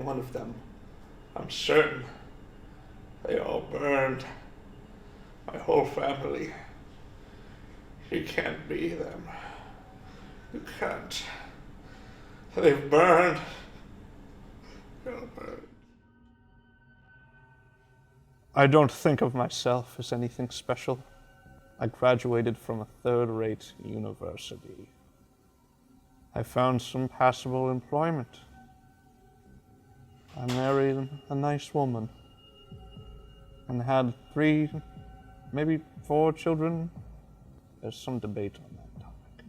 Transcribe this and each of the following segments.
one of them. I'm certain. They all burned. My whole family. You can't be them. You can't. They've burned. They'll burn. I don't think of myself as anything special. I graduated from a third-rate university. I found some passable employment. I married a nice woman and had 3, maybe 4 children. There's some debate on that topic.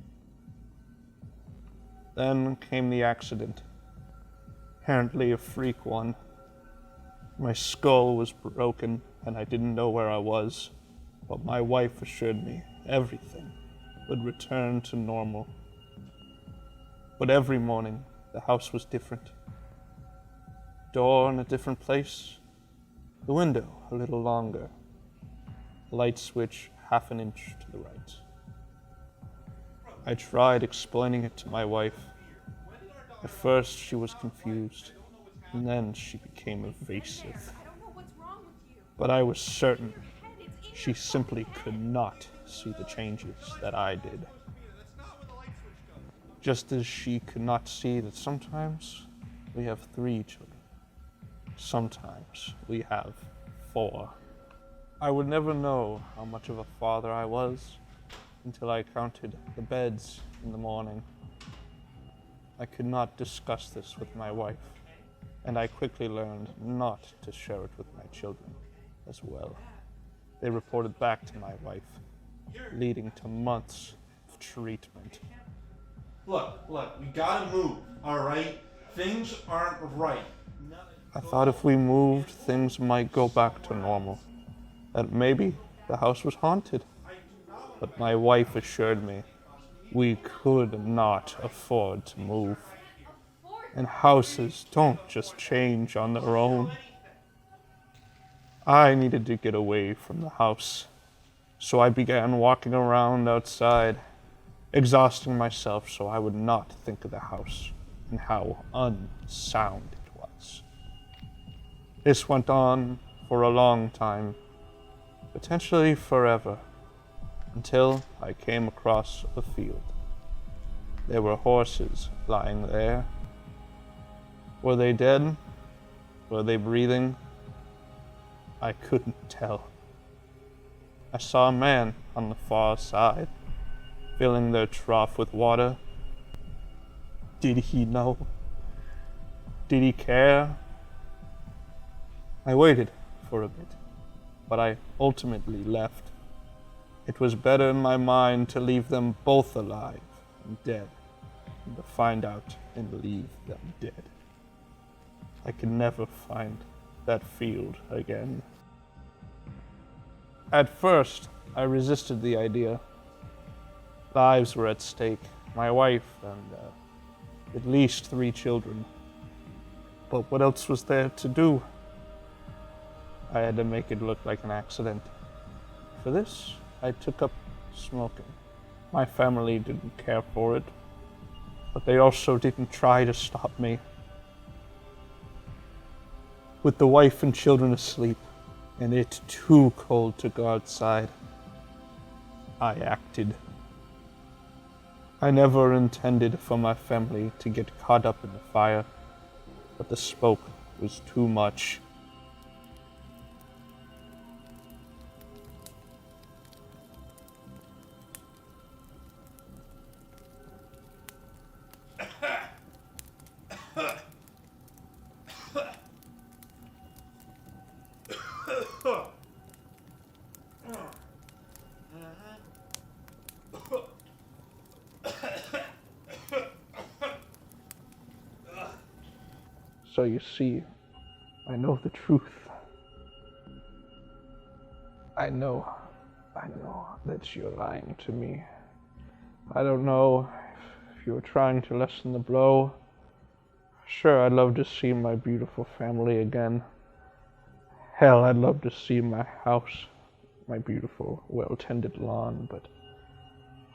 Then came the accident. Apparently a freak one. My skull was broken and I didn't know where I was, but my wife assured me everything would return to normal. But every morning, the house was different. Door in a different place, the window a little longer, light switch half an inch to the right. I tried explaining it to my wife. At first, she was confused, and then she became evasive. But I was certain she simply could not see the changes that I did. Just as she could not see that sometimes we have 3 children. Sometimes we have 4. I would never know how much of a father I was until I counted the beds in the morning. I could not discuss this with my wife, and I quickly learned not to share it with my children as well. They reported back to my wife, leading to months of treatment. Look, we gotta move, alright? Things aren't right. I thought if we moved, things might go back to normal. That maybe the house was haunted. But my wife assured me we could not afford to move. And houses don't just change on their own. I needed to get away from the house, so I began walking around outside, exhausting myself so I would not think of the house and how unsound it was. This went on for a long time, potentially forever, until I came across a field. There were horses lying there. Were they dead? Were they breathing? I couldn't tell. I saw a man on the far side, filling their trough with water. Did he know? Did he care? I waited for a bit, but I ultimately left. It was better in my mind to leave them both alive and dead than to find out and leave them dead. I could never find that field again. At first, I resisted the idea. Lives were at stake, my wife and at least 3 children. But what else was there to do? I had to make it look like an accident. For this, I took up smoking. My family didn't care for it, but they also didn't try to stop me. With the wife and children asleep, and it too cold to go outside, I acted. I never intended for my family to get caught up in the fire, but the smoke was too much. So you see, I know the truth. I know that you're lying to me. I don't know if you were trying to lessen the blow. Sure, I'd love to see my beautiful family again. Hell, I'd love to see my house, my beautiful, well-tended lawn, but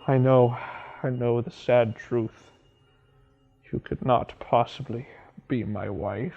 I know the sad truth. You could not possibly be my wife.